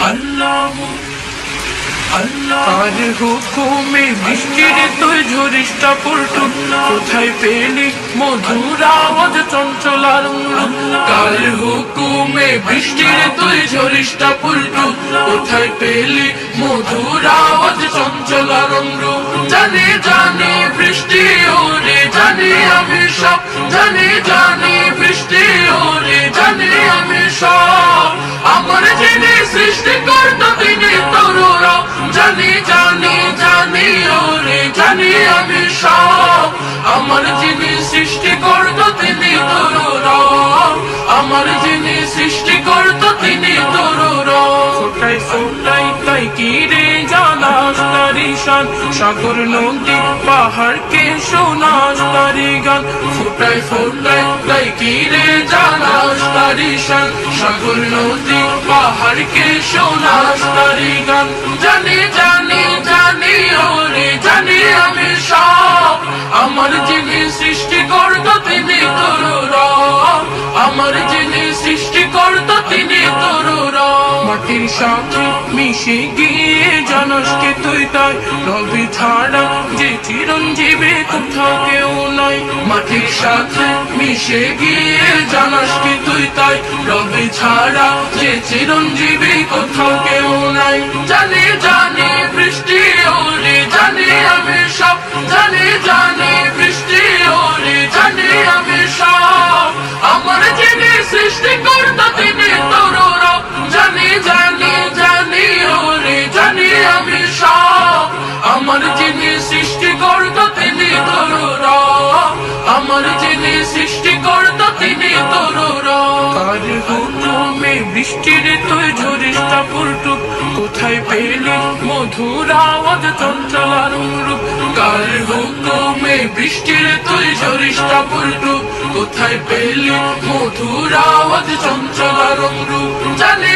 আল্লাহ আর হুকুমে বৃষ্টির তুই ঝরিসটা পল্টু কোথায় পেলি মধুর আওয়াজ চঞ্চল আর কার হুকুমে বৃষ্টির তুই ঝরিসটা পল্টু কোথায় পেলি মধুর আওয়াজ চঞ্চল আর জানি জানি বৃষ্টি ওরে জানি আমি সব জানি জানি বৃষ্টি ওরে জানি আমি সব আমার যিনি সৃষ্টি করত তিনি তরুরা জানি জানি জানি ওরে জানি আমি সব আমার যিনি সৃষ্টি করত তিনি তরুরা আমার যিনি সৃষ্টি করত তিনি তরুরা ফোটাই ফোটাই তাই কি রে জানাস তারি শান সাগর নদী পাহাড়কে শোনাস তারি গান ফোটাই ফোটাই তাই কি রে জানাস তারি শান সাগর নদী পাহাড়কে শোনাস তারি গান জানি জানি জানি ওরে জানি আমি সব আমার যিনি সৃষ্টি করত তিনি তরুরা আমার যিনি সৃষ্টি করত তিনি তরুরা মাটির সাথে মিশে গিয়ে জানাস কে তুই তাই রবি ছাড়া যে চিরঞ্জীবী কোথাও কেউ নাই মাটির সাথে মিশে গিয়ে জানাস কে তুই তাই রবি ছাড়া যে চিরঞ্জীবী কোথাও কেউ নাই জানি জানি বৃষ্টি ওরে জানি আমি সব জানি জানি বৃষ্টি ওরে জানি আমি সব আমার যিনি সৃষ্টি করত তিনি তরুরা জানি জানি জানি ওরে জানি আমি সব আমার যিনি সৃষ্টি করত তিনি তরুরা আমার যিনি সৃষ্টি করত তিনি তরুরা কার হুকুমে বৃষ্টির তুই ঝরিসটা পল্টু কোথায় পেলি মধুর আওয়াজ চঞ্চল আর রূপ কার হুকুমে বৃষ্টির তুই ঝরিসটা পল্টু কোথায় পেলি মধুর আওয়াজ চঞ্চল আর রূপ জানি